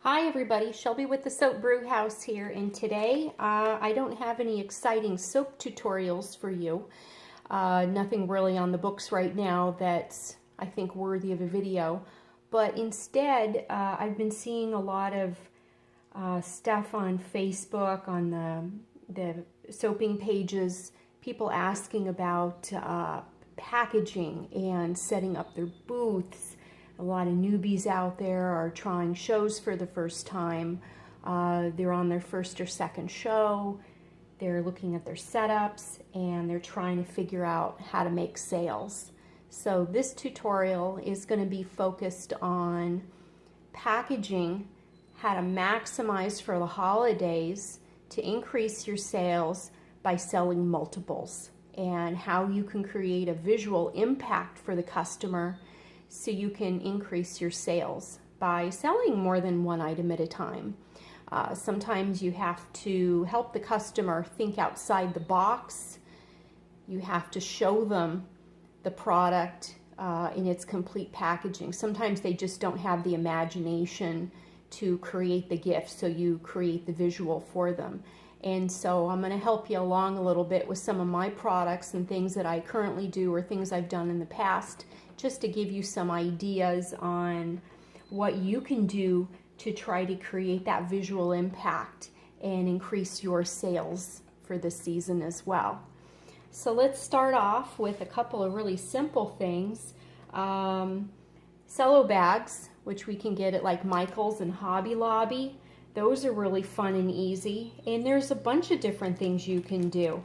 Hi everybody, Shelby with the Soap Brew House here, and today I don't have any exciting soap tutorials for you. Nothing really on the books right now that's I think worthy of a video, but instead I've been seeing a lot of stuff on Facebook, on the soaping pages, people asking about packaging and setting up their booths. A lot of newbies out there are trying shows for the first time. They're on their first or second show. They're looking at their setups and they're trying to figure out how to make sales. So this tutorial is going to be focused on packaging, how to maximize for the holidays to increase your sales by selling multiples, and how you can create a visual impact for the customer so you can increase your sales by selling more than one item at a time. Sometimes you have to help the customer think outside the box. You have to show them the product in its complete packaging. Sometimes they just don't have the imagination to create the gift, so you create the visual for them. And so I'm going to help you along a little bit with some of my products and things that I currently do or things I've done in the past, just to give you some ideas on what you can do to try to create that visual impact and increase your sales for this season as well. So let's start off with a couple of really simple things. Cello bags, which we can get at like Michael's and Hobby Lobby. Those are really fun and easy, and there's a bunch of different things you can do.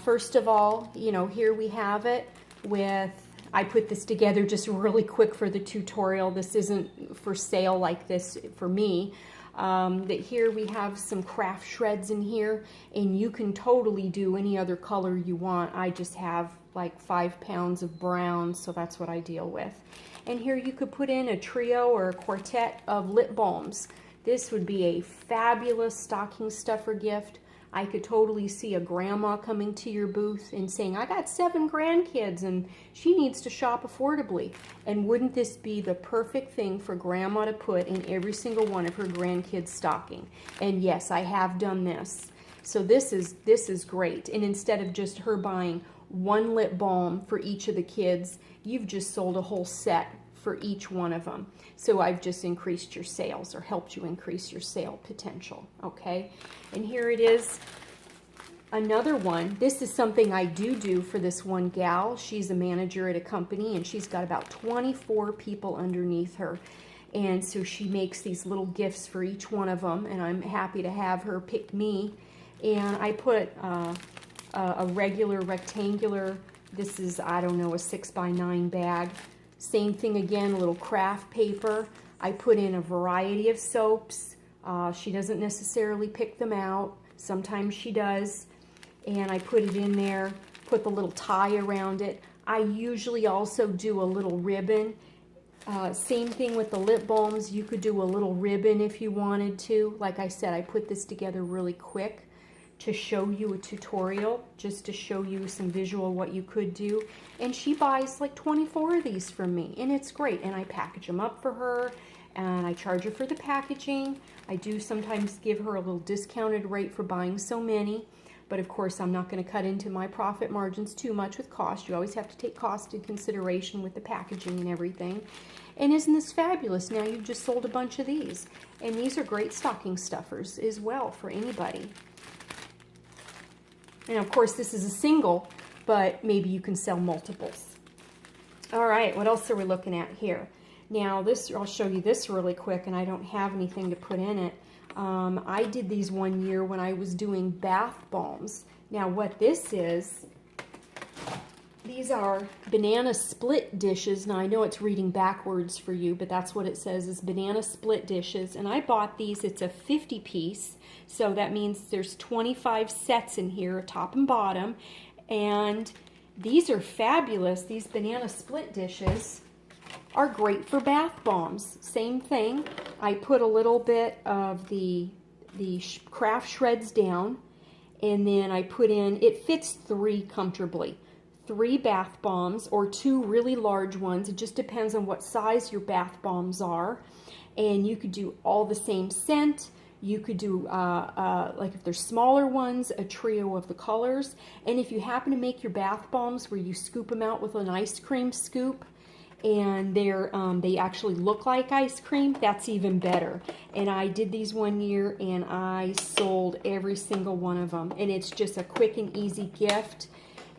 First of all, here we have it with, I put this together just really quick for the tutorial. This isn't for sale like this for me. That here we have some craft shreds in here, and you can totally do any other color you want. I just have like 5 pounds of brown, so that's what I deal with. And here you could put in a trio or a quartet of lip balms. This would be a fabulous stocking stuffer gift. I could totally see a grandma coming to your booth and saying, I got 7 grandkids and she needs to shop affordably. And wouldn't this be the perfect thing for grandma to put in every single one of her grandkids' stocking? And yes, I have done this. So this is great. And instead of just her buying one lip balm for each of the kids, you've just sold a whole set for each one of them. So I've just increased your sales, or helped you increase your sale potential, okay? And here it is, another one. This is something I do for this one gal. She's a manager at a company, and she's got about 24 people underneath her. And so she makes these little gifts for each one of them, and I'm happy to have her pick me. And I put a regular rectangular, this is, I don't know, a 6x9 bag. Same thing again, a little craft paper. I put in a variety of soaps. She doesn't necessarily pick them out. Sometimes she does. And I put it in there, put the little tie around it. I usually also do a little ribbon. Same thing with the lip balms. You could do a little ribbon if you wanted to. Like I said, I put this together really quick to show you a tutorial, just to show you some visual what you could do. And she buys like 24 of these from me, and it's great. And I package them up for her, and I charge her for the packaging. I do sometimes give her a little discounted rate for buying so many, but of course I'm not going to cut into my profit margins too much with cost. You always have to take cost into consideration with the packaging and everything. And isn't this fabulous? Now you've just sold a bunch of these, and these are great stocking stuffers as well for anybody. And of course this is a single, but maybe you can sell multiples. All right, what else are we looking at here? Now this, I'll show you this really quick, and I don't have anything to put in it. I did these one year when I was doing bath bombs. Now what this is, these are banana split dishes. Now I know it's reading backwards for you, but that's what it says, is banana split dishes. And I bought these, it's a 50 piece. So that means there's 25 sets in here, top and bottom. And these are fabulous. These banana split dishes are great for bath bombs. Same thing. I put a little bit of the craft shreds down, and then I put in, it fits 3 comfortably. 3 bath bombs or 2 really large ones. It just depends on what size your bath bombs are. And you could do all the same scent. You could do, like if there's smaller ones, a trio of the colors. And if you happen to make your bath bombs where you scoop them out with an ice cream scoop, and they actually look like ice cream, that's even better. And I did these one year, and I sold every single one of them. And it's just a quick and easy gift,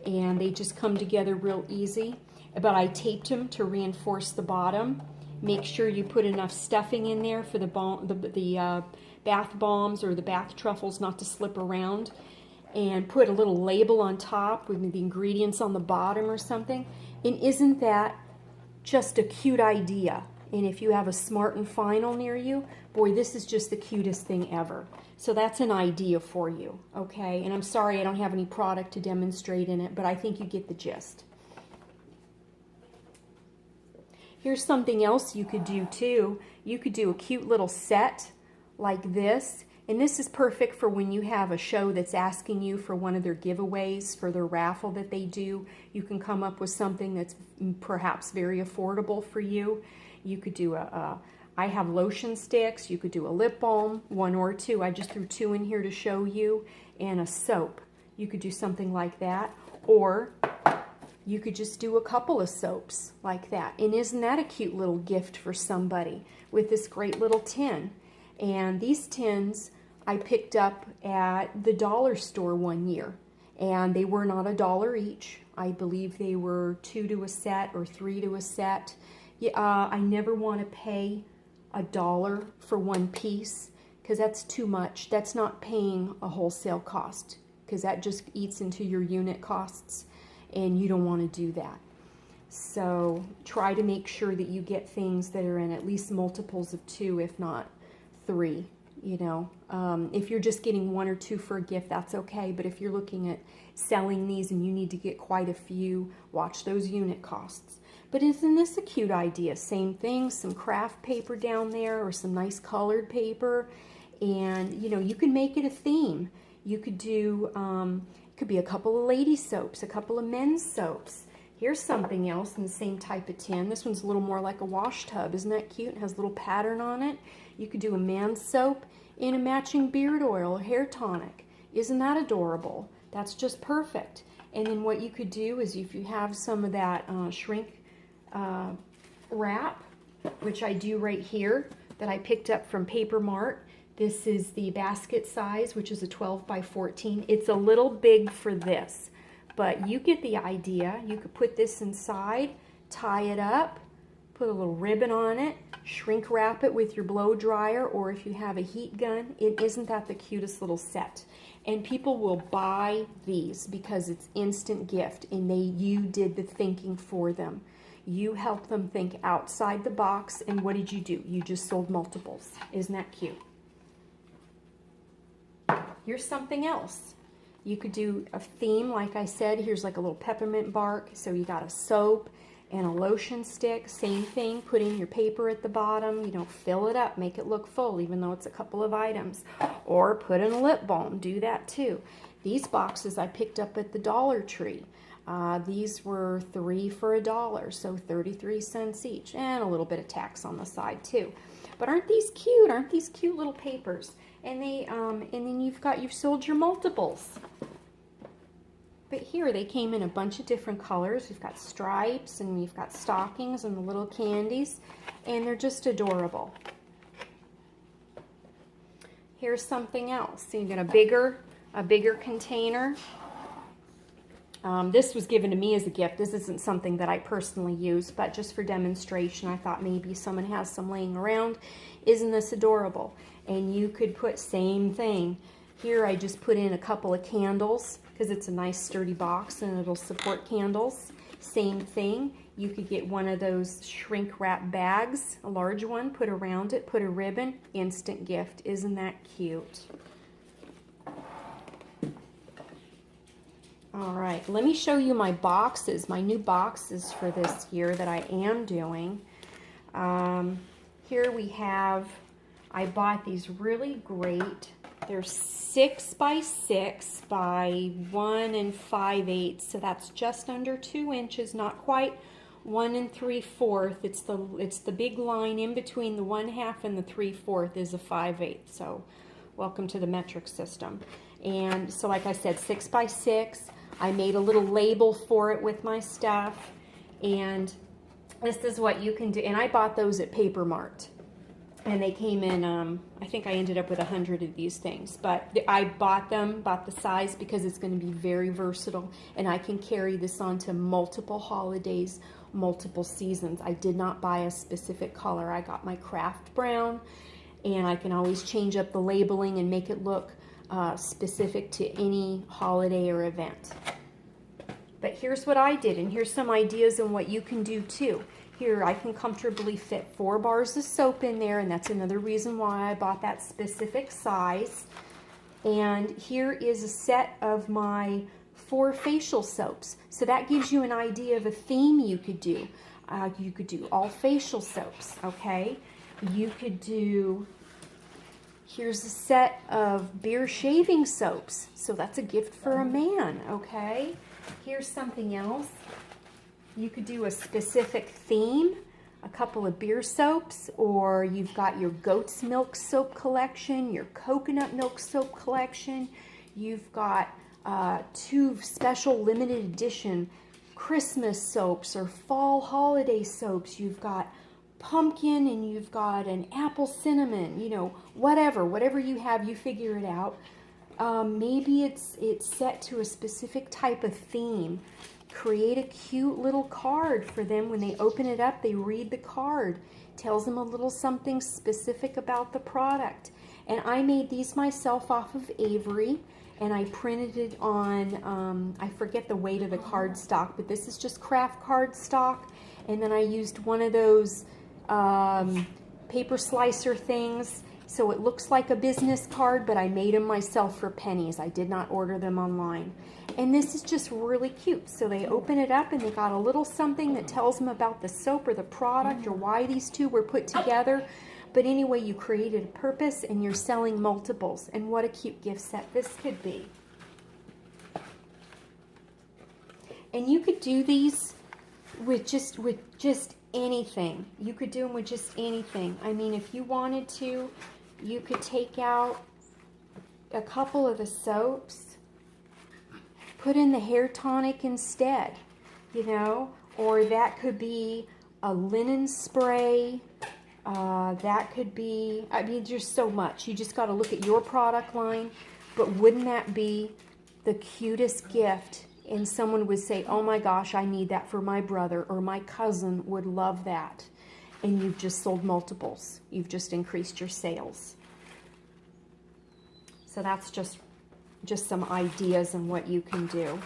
and they just come together real easy. But I taped them to reinforce the bottom. Make sure you put enough stuffing in there for the bath bombs or the bath truffles not to slip around, and put a little label on top with the ingredients on the bottom or something. And isn't that just a cute idea? And if you have a Smart and Final near you, boy, this is just the cutest thing ever. So that's an idea for you, okay? And I'm sorry I don't have any product to demonstrate in it, but I think you get the gist. Here's something else you could do too. You could do a cute little set like this. And this is perfect for when you have a show that's asking you for one of their giveaways for their raffle that they do. You can come up with something that's perhaps very affordable for you. You could do I have lotion sticks. You could do a lip balm, one or two. I just threw two in here to show you. And a soap. You could do something like that. Or you could just do a couple of soaps like that. And isn't that a cute little gift for somebody with this great little tin? And these tins I picked up at the dollar store one year. And they were not $1 each. I believe they were 2 to a set or 3 to a set. I never want to pay $1 for one piece, because that's too much. That's not paying a wholesale cost, because that just eats into your unit costs. And you don't want to do that. So try to make sure that you get things that are in at least multiples of 2, if not 3. You know, if you're just getting 1 or 2 for a gift, that's okay. But if you're looking at selling these and you need to get quite a few, watch those unit costs. But isn't this a cute idea? Same thing, some craft paper down there or some nice colored paper. And, you know, you can make it a theme. You could do... could be a couple of lady soaps, a couple of men's soaps. Here's something else in the same type of tin. This one's a little more like a wash tub. Isn't that cute? It has a little pattern on it. You could do a man's soap in a matching beard oil or hair tonic. Isn't that adorable? That's just perfect. And then what you could do is, if you have some of that shrink wrap, which I do right here, that I picked up from Paper Mart. This is the basket size, which is a 12 by 14. It's a little big for this, but you get the idea. You could put this inside, tie it up, put a little ribbon on it, shrink wrap it with your blow dryer, or if you have a heat gun. Isn't that the cutest little set? And people will buy these because it's instant gift, and you did the thinking for them. You helped them think outside the box, and what did you do? You just sold multiples. Isn't that cute? Here's something else. You could do a theme, like I said. Here's like a little peppermint bark. So you got a soap and a lotion stick. Same thing, put in your paper at the bottom. You know, fill it up, make it look full, even though it's a couple of items. Or put in a lip balm, do that too. These boxes I picked up at the Dollar Tree. These were 3 for $1, so 33 cents each. And a little bit of tax on the side too. But aren't these cute? Aren't these cute little papers? And then you've sold your multiples. But here they came in a bunch of different colors. We've got stripes, and we've got stockings and the little candies, and they're just adorable. Here's something else. So you get a bigger container. This was given to me as a gift. This isn't something that I personally use, but just for demonstration, I thought maybe someone has some laying around. Isn't this adorable? And you could put same thing. Here I just put in a couple of candles because it's a nice sturdy box and it'll support candles. Same thing. You could get one of those shrink wrap bags, a large one, put around it, put a ribbon, instant gift. Isn't that cute? All right, let me show you my boxes, my new boxes for this year that I am doing. Here we have, I bought these really great, they're 6 by 6 by 1 5/8, so that's just under 2 inches, not quite 1 3/4. It's the big line in between the 1/2 and the 3/4 is a 5/8. So welcome to the metric system. And so like I said, 6 by 6. I made a little label for it with my stuff. And this is what you can do. And I bought those at Paper Mart. And they came in, I think I ended up with 100 of these things. But I bought the size because it's going to be very versatile. And I can carry this on to multiple holidays, multiple seasons. I did not buy a specific color. I got my craft brown. And I can always change up the labeling and make it look specific to any holiday or event. But here's what I did, and here's some ideas on what you can do too. Here, I can comfortably fit 4 bars of soap in there, and that's another reason why I bought that specific size. And here is a set of my 4 facial soaps. So that gives you an idea of a theme you could do. You could do all facial soaps, okay? You could do, here's a set of beer shaving soaps. So that's a gift for a man, okay? Here's something else. You could do a specific theme, a couple of beer soaps, or you've got your goat's milk soap collection, your coconut milk soap collection. You've got 2 special limited edition Christmas soaps or fall holiday soaps. You've got pumpkin and you've got an apple cinnamon, you know, whatever you have, you figure it out. Maybe it's set to a specific type of theme. Create a cute little card for them. When they open it up, they read the card. Tells them a little something specific about the product. And I made these myself off of Avery, and I printed it on, I forget the weight of the cardstock, but this is just craft cardstock. And then I used one of those paper slicer things, so it looks like a business card, but I made them myself for pennies. I did not order them online. And this is just really cute. So they open it up and they got a little something that tells them about the soap or the product or why these two were put together. But anyway, you created a purpose and you're selling multiples. And what a cute gift set this could be. And you could do these with just anything. You could do them with just anything. I mean, if you wanted to, you could take out a couple of the soaps, put in the hair tonic instead, you know, or that could be a linen spray. That could be, I mean, there's so much. You just got to look at your product line. But wouldn't that be the cutest gift? And someone would say, oh my gosh, I need that for my brother, or my cousin would love that. And you've just sold multiples. You've just increased your sales. So that's just some ideas on what you can do.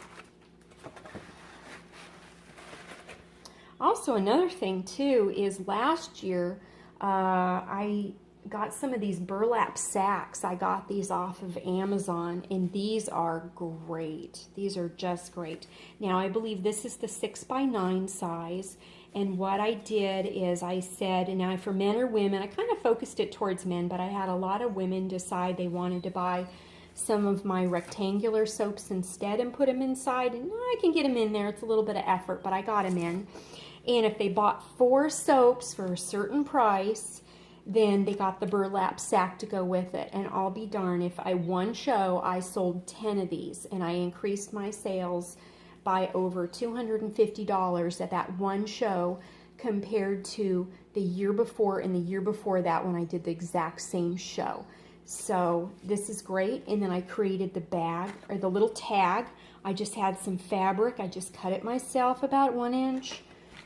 Also, another thing too is last year I got some of these burlap sacks. I got these off of Amazon, and these are great. These are just great. Now, I believe this is the 6x9 size, and what I did is I said, and now for men or women, I kind of focused it towards men, but I had a lot of women decide they wanted to buy some of my rectangular soaps instead and put them inside, and I can get them in there. It's a little bit of effort, but I got them in. And if they bought 4 soaps for a certain price, then they got the burlap sack to go with it. And I'll be darned if one show I sold 10 of these, and I increased my sales by over $250 at that one show compared to the year before and the year before that when I did the exact same show. So this is great. And then I created the bag, or the little tag. I just had some fabric. I just cut it myself about 1 inch.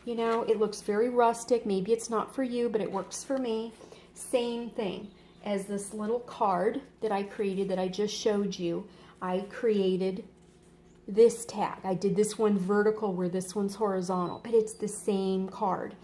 You know, it looks very rustic. Maybe it's not for you, but it works for me. Same thing as this little card that I created that I just showed you. I created this tag. I did this one vertical where this one's horizontal, but it's the same card.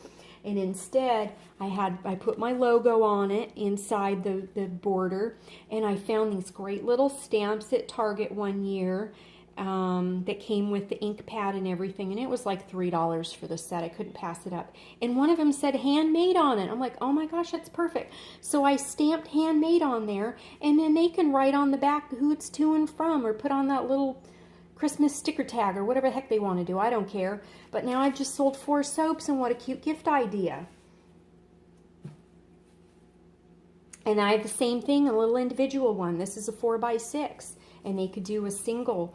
And instead, I put my logo on it inside the border, and I found these great little stamps at Target one year that came with the ink pad and everything, and it was like $3 for the set. I couldn't pass it up. And one of them said handmade on it. I'm like, oh my gosh, that's perfect. So I stamped handmade on there, and then they can write on the back who it's to and from, or put on that little Christmas sticker tag or whatever the heck they want to do. I don't care. But now I've just sold 4 soaps, and what a cute gift idea. And I have the same thing, a little individual one. This is a 4x6, and they could do a single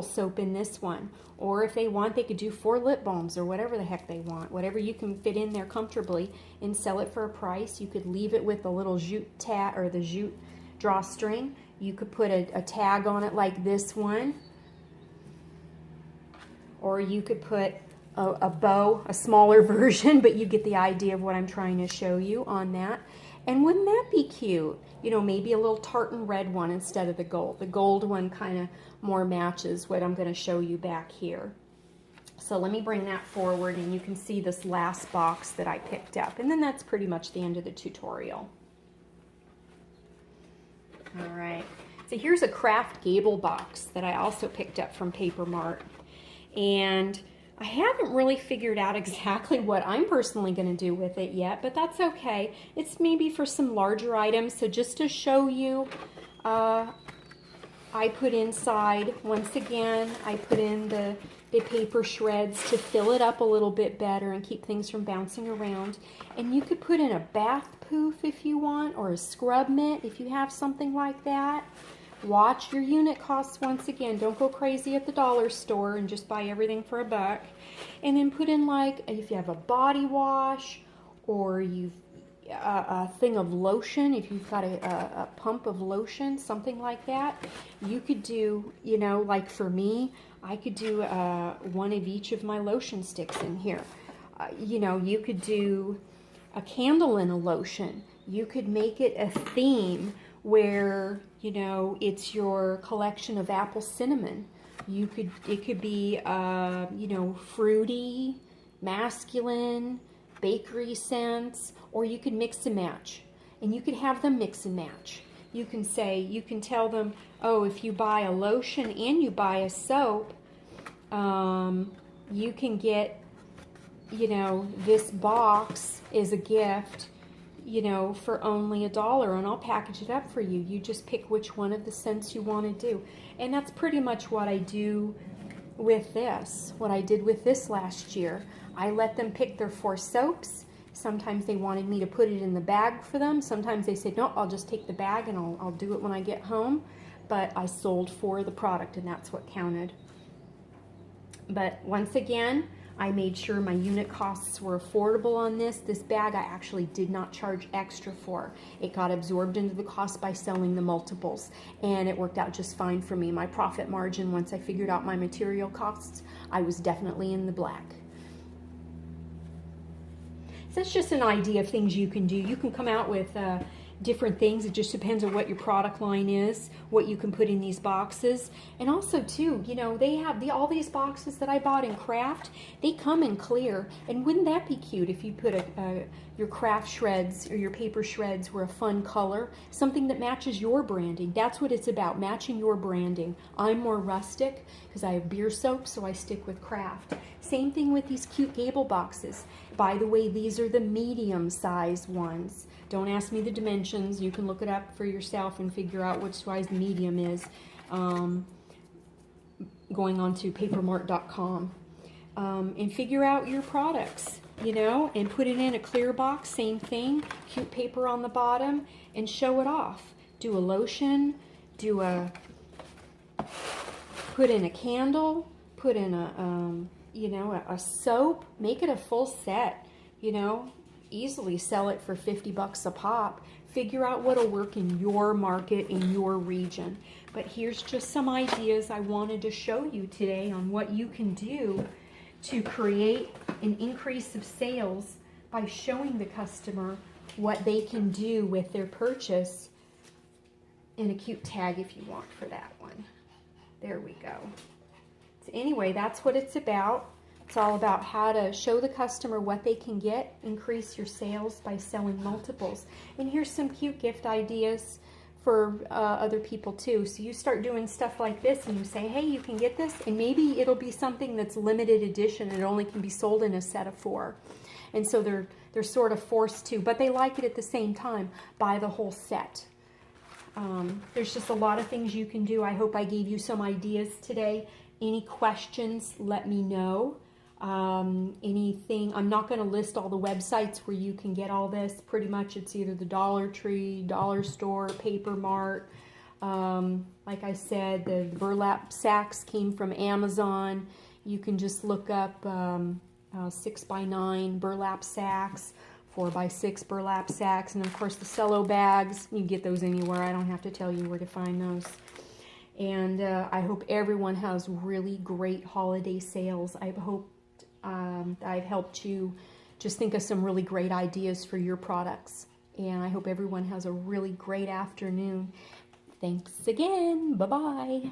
soap in this one. Or if they want, they could do 4 lip balms or whatever the heck they want. Whatever you can fit in there comfortably and sell it for a price. You could leave it with the little jute tag or the jute drawstring. You could put a tag on it like this one. Or you could put a bow, a smaller version, but you get the idea of what I'm trying to show you on that. And wouldn't that be cute? You know, maybe a little tartan red one instead of the gold. The gold one kind of more matches what I'm going to show you back here. So let me bring that forward, and you can see this last box that I picked up. And then that's pretty much the end of the tutorial. All right. So here's a craft gable box that I also picked up from Paper Mart. And I haven't really figured out exactly what I'm personally going to do with it yet, but that's okay. It's maybe for some larger items. So just to show you, I put inside, once again, I put in the paper shreds to fill it up a little bit better and keep things from bouncing around. And you could put in a bath poof if you want, or a scrub mitt if you have something like that. Watch your unit costs once again. Don't go crazy at the dollar store and just buy everything for $1. And then put in, like, if you have a body wash, or you've a thing of lotion, if you've got a pump of lotion, something like that. You could do, you know, like for me, I could do one of each of my lotion sticks in here. You know, you could do a candle in a lotion. You could make it a theme where, you know, it's your collection of apple cinnamon. It could be, you know, fruity, masculine, bakery scents, or you could mix and match. And you could have them mix and match. You can tell them, oh, if you buy a lotion and you buy a soap, you can get, you know, this box is a gift, you know, for only $1, and I'll package it up for you. You just pick which one of the scents you want to do. And that's pretty much what I do with this, what I did with this last year. I let them pick their 4 soaps. Sometimes they wanted me to put it in the bag for them. Sometimes they said, no, I'll just take the bag and I'll do it when I get home. But I sold 4 of the product, and that's what counted. But once again, I made sure my unit costs were affordable on this. This bag I actually did not charge extra for. It got absorbed into the cost by selling the multiples, and it worked out just fine for me. My profit margin, once I figured out my material costs, I was definitely in the black. So that's just an idea of things you can do. You can come out with different things. It just depends on what your product line is, what you can put in these boxes. And also too, you know, they have all these boxes that I bought in craft, they come in clear. And wouldn't that be cute if you put your craft shreds or your paper shreds were a fun color, something that matches your branding. That's what it's about, matching your branding. I'm more rustic because I have beer soap, so I stick with craft. Same thing with these cute gable boxes. By the way, these are the medium size ones. Don't ask me the dimensions. You can look it up for yourself and figure out which size medium is, going on to papermart.com. And figure out your products, you know, and put it in a clear box. Same thing, cute paper on the bottom, and show it off. Do a lotion, put in a candle, put in you know, a soap. Make it a full set, you know. Easily sell it for $50 a pop. Figure out what'll work in your market, in your region. But here's just some ideas I wanted to show you today on what you can do to create an increase of sales by showing the customer what they can do with their purchase, and a cute tag if you want for that one. There we go. So anyway, that's what it's about. It's all about how to show the customer what they can get, increase your sales by selling multiples. And here's some cute gift ideas for other people too. So you start doing stuff like this and you say, hey, you can get this, and maybe it'll be something that's limited edition and it only can be sold in a set of 4. And so they're sort of forced to, but they like it at the same time, buy the whole set. There's just a lot of things you can do. I hope I gave you some ideas today. Any questions, let me know. Anything, I'm not going to list all the websites where you can get all this. Pretty much it's either the Dollar Tree, Dollar Store, Paper Mart. Like I said, the burlap sacks came from Amazon. You can just look up 6x9 burlap sacks, 4x6 burlap sacks, and of course the cello bags. You can get those anywhere. I don't have to tell you where to find those. And I hope everyone has really great holiday sales. I hope I've helped you just think of some really great ideas for your products. And I hope everyone has a really great afternoon. Thanks again. Bye-bye.